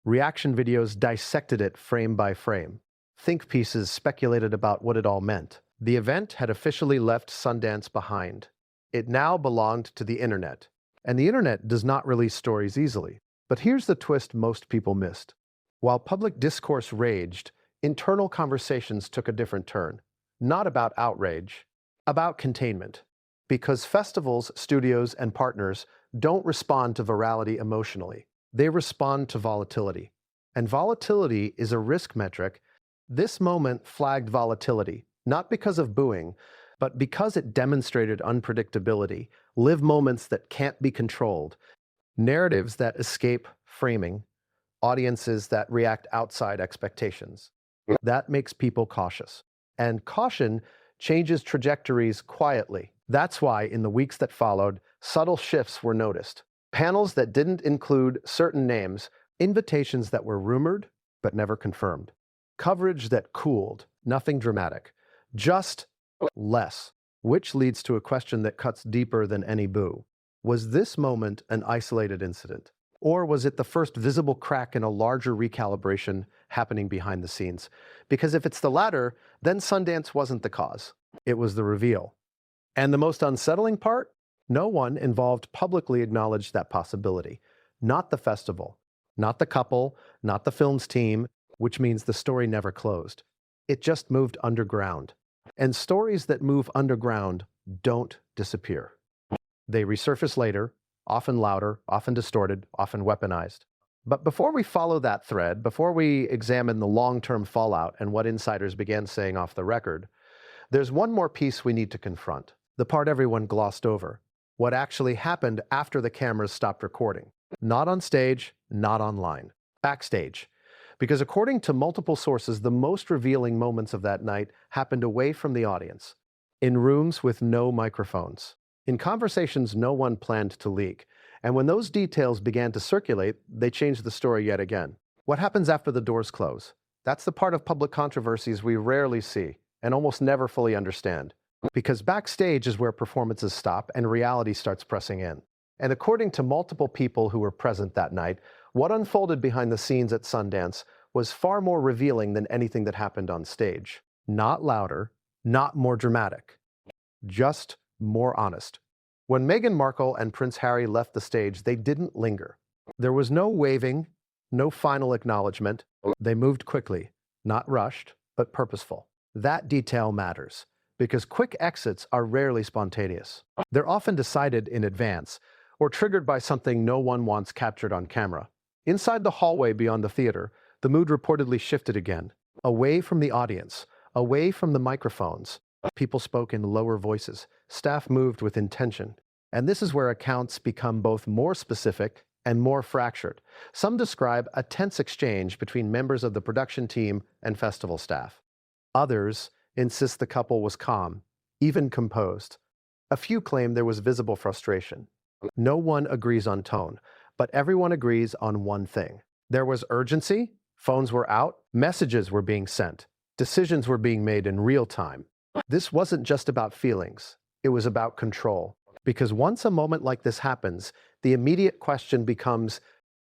Reaction videos dissected it frame by frame. Think pieces speculated about what it all meant. The event had officially left Sundance behind. It now belonged to the internet. And the internet does not release stories easily. But here's the twist most people missed. While public discourse raged, internal conversations took a different turn. Not about outrage, about containment. Because festivals, studios, and partners don't respond to virality emotionally. They respond to volatility. And volatility is a risk metric. This moment flagged volatility, not because of booing, but because it demonstrated unpredictability, live moments that can't be controlled, narratives that escape framing, audiences that react outside expectations. That makes people cautious. And caution changes trajectories quietly. That's why, in the weeks that followed, subtle shifts were noticed. Panels that didn't include certain names, invitations that were rumored but never confirmed. Coverage that cooled, nothing dramatic. Just less, which leads to a question that cuts deeper than any boo. Was this moment an isolated incident? Or was it the first visible crack in a larger recalibration happening behind the scenes? Because if it's the latter, then Sundance wasn't the cause. It was the reveal. And the most unsettling part? No one involved publicly acknowledged that possibility. Not the festival, not the couple, not the film's team, which means the story never closed. It just moved underground. And stories that move underground don't disappear. They resurface later, often louder, often distorted, often weaponized. But before we follow that thread, before we examine the long-term fallout and what insiders began saying off the record, there's one more piece we need to confront, the part everyone glossed over, what actually happened after the cameras stopped recording. Not on stage, not online. Backstage. Because according to multiple sources, the most revealing moments of that night happened away from the audience, in rooms with no microphones, in conversations no one planned to leak. And when those details began to circulate, they changed the story yet again. What happens after the doors close? That's the part of public controversies we rarely see and almost never fully understand. Because backstage is where performances stop and reality starts pressing in. And according to multiple people who were present that night, what unfolded behind the scenes at Sundance was far more revealing than anything that happened on stage. Not louder, not more dramatic, just more honest. When Meghan Markle and Prince Harry left the stage, they didn't linger. There was no waving, no final acknowledgement. They moved quickly, not rushed, but purposeful. That detail matters, because quick exits are rarely spontaneous. They're often decided in advance, or triggered by something no one wants captured on camera. Inside the hallway beyond the theater, the mood reportedly shifted again, away from the audience, away from the microphones. People spoke in lower voices. Staff moved with intention. And this is where accounts become both more specific and more fractured. Some describe a tense exchange between members of the production team and festival staff. Others insist the couple was calm, even composed. A few claim there was visible frustration. No one agrees on tone, but everyone agrees on one thing. There was urgency, phones were out, messages were being sent, decisions were being made in real time. This wasn't just about feelings, it was about control. Because once a moment like this happens, the immediate question becomes,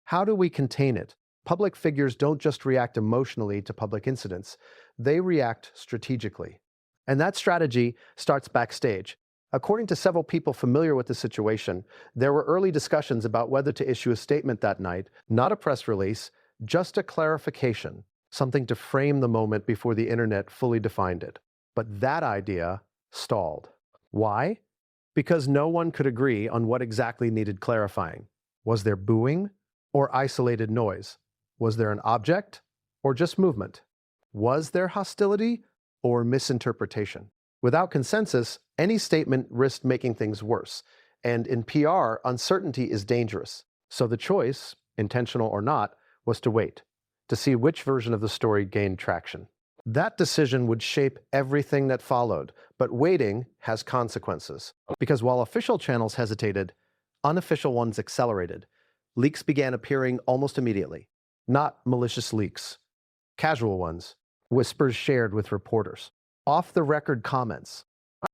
how do we contain it? Public figures don't just react emotionally to public incidents, they react strategically. And that strategy starts backstage. According to several people familiar with the situation, there were early discussions about whether to issue a statement that night, not a press release, just a clarification, something to frame the moment before the internet fully defined it. But that idea stalled. Why? Because no one could agree on what exactly needed clarifying. Was there booing or isolated noise? Was there an object or just movement? Was there hostility or misinterpretation? Without consensus, any statement risked making things worse. And in PR, uncertainty is dangerous. So the choice, intentional or not, was to wait, to see which version of the story gained traction. That decision would shape everything that followed, but waiting has consequences. Because while official channels hesitated, unofficial ones accelerated. Leaks began appearing almost immediately. Not malicious leaks, casual ones, whispers shared with reporters. Off-the-record comments,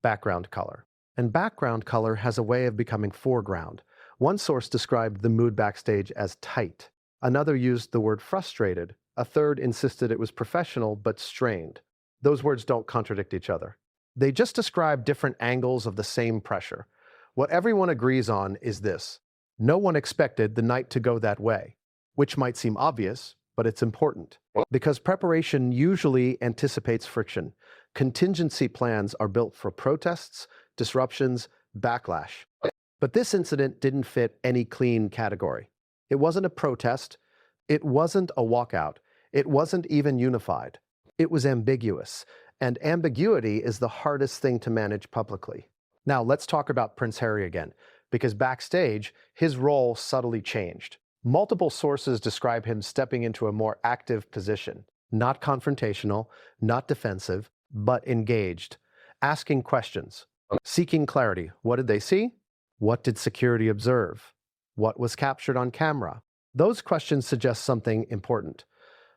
background color. And background color has a way of becoming foreground. One source described the mood backstage as tight. Another used the word frustrated. A third insisted it was professional but strained. Those words don't contradict each other. They just describe different angles of the same pressure. What everyone agrees on is this. No one expected the night to go that way, which might seem obvious, but it's important. Because preparation usually anticipates friction. Contingency plans are built for protests, disruptions, backlash. But this incident didn't fit any clean category. It wasn't a protest. It wasn't a walkout. It wasn't even unified. It was ambiguous. And ambiguity is the hardest thing to manage publicly. Now let's talk about Prince Harry again, because backstage, his role subtly changed. Multiple sources describe him stepping into a more active position, not confrontational, not defensive, but engaged, asking questions, seeking clarity. What did they see? What did security observe? What was captured on camera? Those questions suggest something important.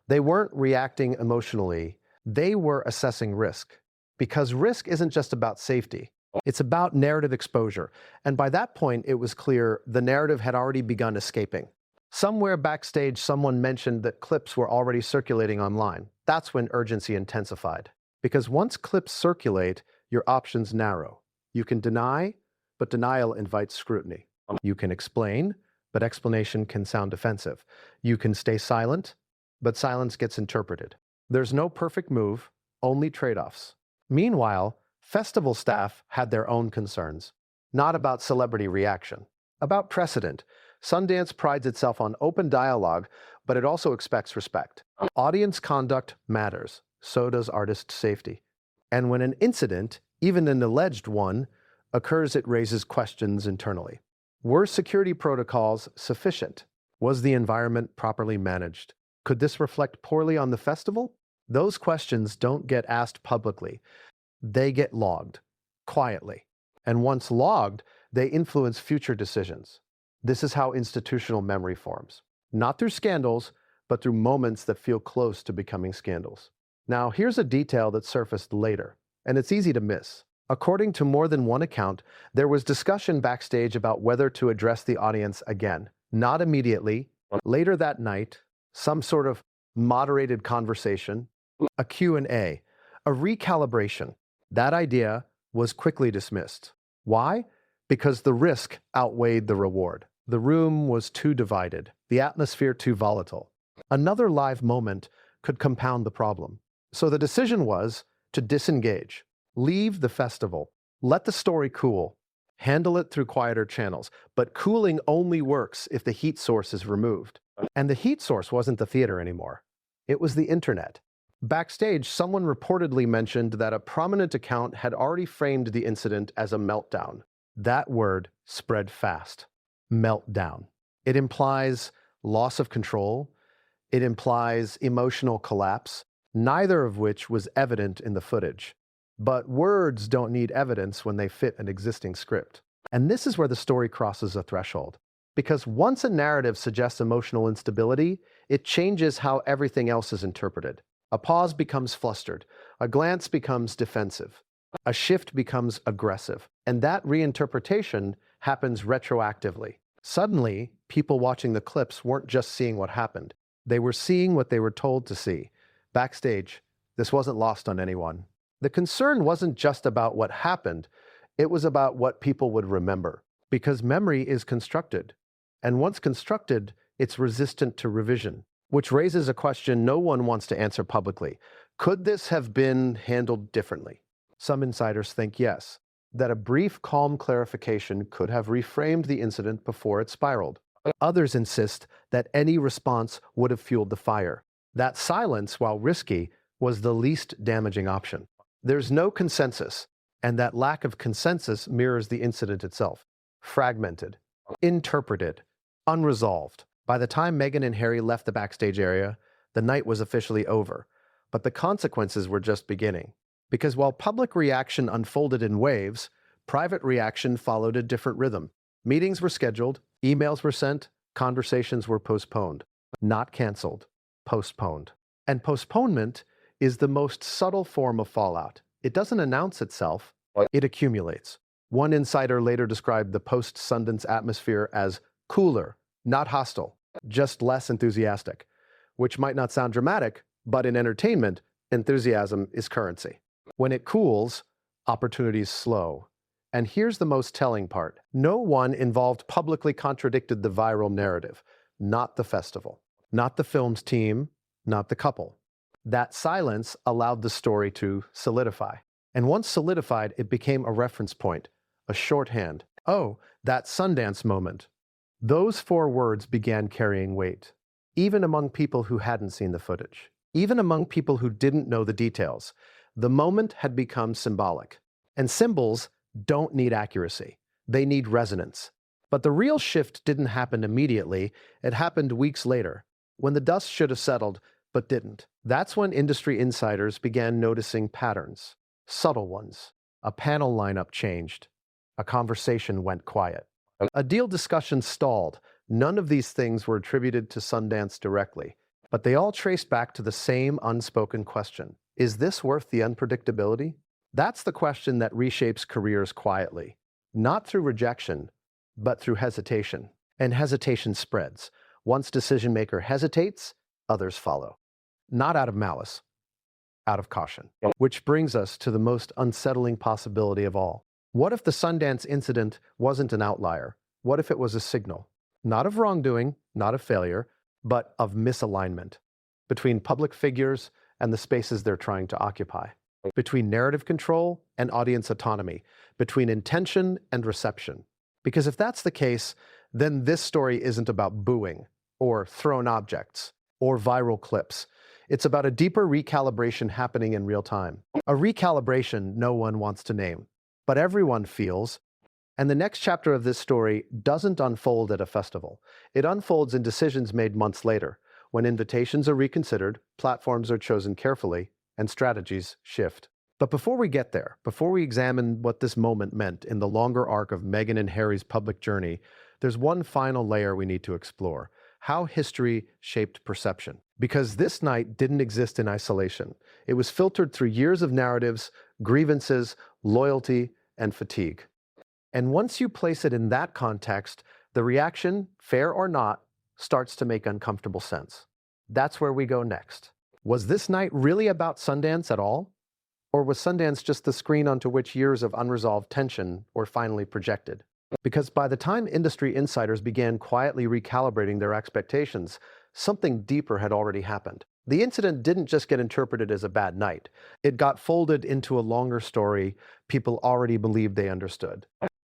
They weren't reacting emotionally, they were assessing risk. Because risk isn't just about safety, it's about narrative exposure. And by that point, it was clear the narrative had already begun escaping. Somewhere backstage, someone mentioned that clips were already circulating online. That's when urgency intensified. Because once clips circulate, your options narrow. You can deny, but denial invites scrutiny. You can explain, but explanation can sound offensive. You can stay silent, but silence gets interpreted. There's no perfect move, only trade-offs. Meanwhile, festival staff had their own concerns. Not about celebrity reaction, about precedent. Sundance prides itself on open dialogue, but it also expects respect. Audience conduct matters, so does artist safety. And when an incident, even an alleged one, occurs, it raises questions internally. Were security protocols sufficient? Was the environment properly managed? Could this reflect poorly on the festival? Those questions don't get asked publicly. They get logged, quietly. And once logged, they influence future decisions. This is how institutional memory forms. Not through scandals, but through moments that feel close to becoming scandals. Now, here's a detail that surfaced later, and it's easy to miss. According to more than one account, there was discussion backstage about whether to address the audience again. Not immediately. Later that night, some sort of moderated conversation, a Q&A, a recalibration. That idea was quickly dismissed. Why? Because the risk outweighed the reward. The room was too divided, the atmosphere too volatile. Another live moment could compound the problem. So the decision was to disengage, leave the festival, let the story cool, handle it through quieter channels. But cooling only works if the heat source is removed. And the heat source wasn't the theater anymore. It was the internet. Backstage, someone reportedly mentioned that a prominent account had already framed the incident as a meltdown. That word spread fast. Meltdown. It implies loss of control. It implies emotional collapse, neither of which was evident in the footage. But words don't need evidence when they fit an existing script. And this is where the story crosses a threshold. Because once a narrative suggests emotional instability, it changes how everything else is interpreted. A pause becomes flustered. A glance becomes defensive. A shift becomes aggressive. And that reinterpretation happens retroactively. Suddenly, people watching the clips weren't just seeing what happened. They were seeing what they were told to see. Backstage, this wasn't lost on anyone. The concern wasn't just about what happened, it was about what people would remember. Because memory is constructed. And once constructed, it's resistant to revision. Which raises a question no one wants to answer publicly. Could this have been handled differently? Some insiders think yes, that a brief, calm clarification could have reframed the incident before it spiraled. Others insist that any response would have fueled the fire. That silence, while risky, was the least damaging option. There's no consensus, and that lack of consensus mirrors the incident itself. Fragmented, interpreted, unresolved. By the time Meghan and Harry left the backstage area, the night was officially over. But the consequences were just beginning. Because while public reaction unfolded in waves, private reaction followed a different rhythm. Meetings were scheduled, emails were sent, conversations were postponed. Not canceled, postponed. And postponement is the most subtle form of fallout. It doesn't announce itself, it accumulates. One insider later described the post-Sundance atmosphere as cooler, not hostile, just less enthusiastic. Which might not sound dramatic, but in entertainment, enthusiasm is currency. When it cools, opportunities slow. And here's the most telling part. No one involved publicly contradicted the viral narrative. Not the festival. Not the film's team. Not the couple. That silence allowed the story to solidify. And once solidified, it became a reference point, a shorthand. Oh, that Sundance moment. Those 4 words began carrying weight, even among people who hadn't seen the footage. Even among people who didn't know the details. The moment had become symbolic. And symbols don't need accuracy. They need resonance. But the real shift didn't happen immediately. It happened weeks later, when the dust should have settled, but didn't. That's when industry insiders began noticing patterns. Subtle ones. A panel lineup changed. A conversation went quiet. A deal discussion stalled. None of these things were attributed to Sundance directly, but they all traced back to the same unspoken question. Is this worth the unpredictability? That's the question that reshapes careers quietly. Not through rejection, but through hesitation. And hesitation spreads. Once decision maker hesitates, others follow. Not out of malice, out of caution. Which brings us to the most unsettling possibility of all. What if the Sundance incident wasn't an outlier? What if it was a signal? Not of wrongdoing, not of failure, but of misalignment between public figures and the spaces they're trying to occupy, between narrative control and audience autonomy, between intention and reception. Because if that's the case, then this story isn't about booing or thrown objects or viral clips. It's about a deeper recalibration happening in real time. A recalibration no one wants to name, but everyone feels. And the next chapter of this story doesn't unfold at a festival. It unfolds in decisions made months later, when invitations are reconsidered, platforms are chosen carefully, and strategies shift. But before we get there, before we examine what this moment meant in the longer arc of Meghan and Harry's public journey, there's one final layer we need to explore: how history shaped perception. Because this night didn't exist in isolation. It was filtered through years of narratives, grievances, loyalty, and fatigue. And once you place it in that context, the reaction, fair or not, starts to make uncomfortable sense. That's where we go next. Was this night really about Sundance at all? Or was Sundance just the screen onto which years of unresolved tension were finally projected? Because by the time industry insiders began quietly recalibrating their expectations, something deeper had already happened. The incident didn't just get interpreted as a bad night. It got folded into a longer story people already believed they understood.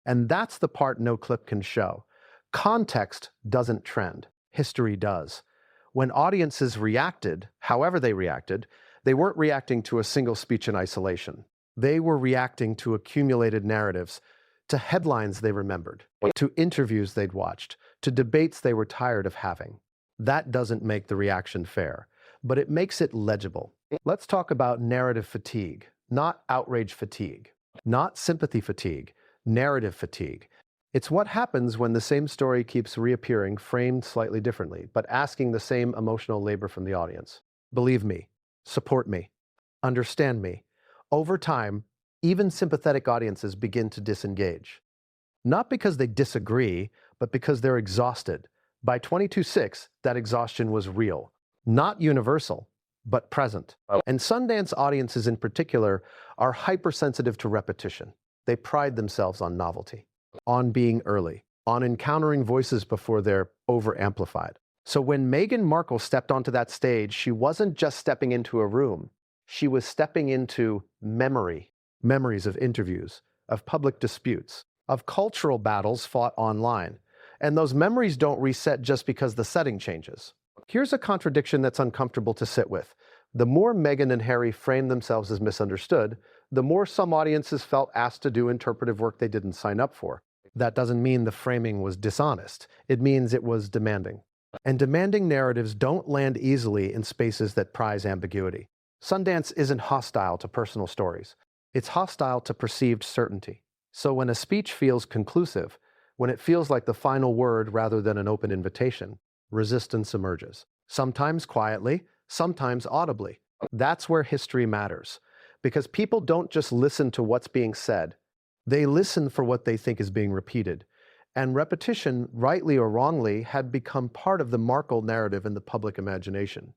And that's the part no clip can show. Context doesn't trend. History does. When audiences reacted, however they weren't reacting to a single speech in isolation. They were reacting to accumulated narratives, to headlines they remembered, to interviews they'd watched, to debates they were tired of having. That doesn't make the reaction fair, but it makes it legible. Let's talk about narrative fatigue, not outrage fatigue, not sympathy fatigue, narrative fatigue. It's what happens when the same story keeps reappearing, framed slightly differently, but asking the same emotional labor from the audience. Believe me, support me, understand me. Over time, even sympathetic audiences begin to disengage. Not because they disagree, but because they're exhausted. By 22/6, that exhaustion was real. Not universal, but present. And Sundance audiences in particular are hypersensitive to repetition. They pride themselves on novelty, on being early, on encountering voices before they're over-amplified. So when Meghan Markle stepped onto that stage, she wasn't just stepping into a room. She was stepping into memory. Memories of interviews, of public disputes, of cultural battles fought online. And those memories don't reset just because the setting changes. Here's a contradiction that's uncomfortable to sit with. The more Meghan and Harry framed themselves as misunderstood, the more some audiences felt asked to do interpretive work they didn't sign up for. That doesn't mean the framing was dishonest. It means it was demanding. And demanding narratives don't land easily in spaces that prize ambiguity. Sundance isn't hostile to personal stories. It's hostile to perceived certainty. So when a speech feels conclusive, when it feels like the final word rather than an open invitation, resistance emerges. Sometimes quietly, sometimes audibly. That's where history matters. Because people don't just listen to what's being said. They listen for what they think is being repeated. And repetition, rightly or wrongly, had become part of the Markle narrative in the public imagination.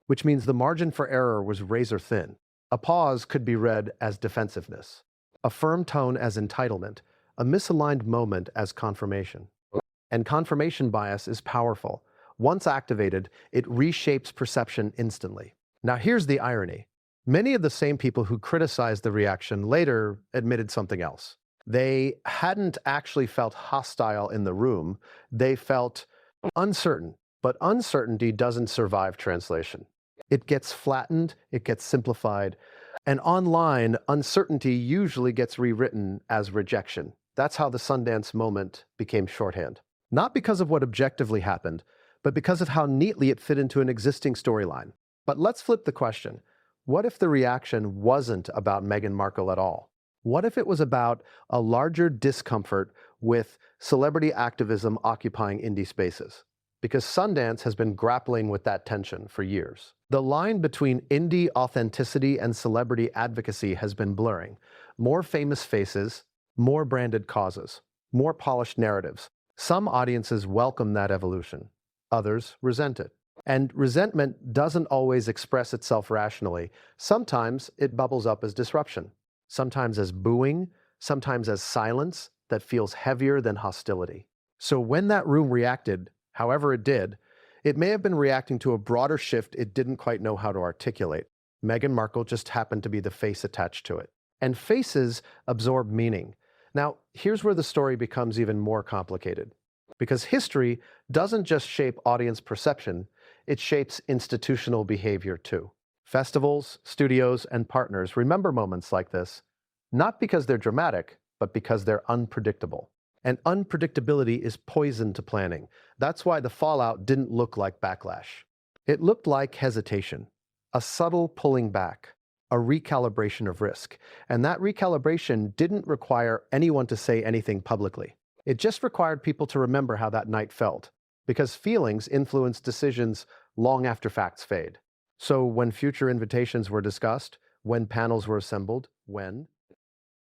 Which means the margin for error was razor thin. A pause could be read as defensiveness, a firm tone as entitlement, a misaligned moment as confirmation. And confirmation bias is powerful. Once activated, it reshapes perception instantly. Now here's the irony. Many of the same people who criticized the reaction later admitted something else. They hadn't actually felt hostile in the room. They felt uncertain. But uncertainty doesn't survive translation. It gets flattened, it gets simplified, and online, uncertainty usually gets rewritten as rejection. That's how the Sundance moment became shorthand. Not because of what objectively happened, but because of how neatly it fit into an existing storyline. But let's flip the question. What if the reaction wasn't about Meghan Markle at all? What if it was about a larger discomfort with celebrity activism occupying indie spaces? Because Sundance has been grappling with that tension for years. The line between indie authenticity and celebrity advocacy has been blurring. More famous faces, more branded causes, more polished narratives. Some audiences welcome that evolution. others resent it. And resentment doesn't always express itself rationally. Sometimes it bubbles up as disruption, sometimes as booing, sometimes as silence that feels heavier than hostility. So when that room reacted, however it did, it may have been reacting to a broader shift it didn't quite know how to articulate. Meghan Markle just happened to be the face attached to it. And faces absorb meaning. Now, here's where the story becomes even more complicated. Because history doesn't just shape audience perception, it shapes institutional behavior too. Festivals, studios, and partners remember moments like this, not because they're dramatic, but because they're unpredictable. And unpredictability is poison to planning. That's why the fallout didn't look like backlash. It looked like hesitation, a subtle pulling back, a recalibration of risk. And that recalibration didn't require anyone to say anything publicly. It just required people to remember how that night felt, because feelings influence decisions long after facts fade. So when future invitations were discussed, when panels were assembled, when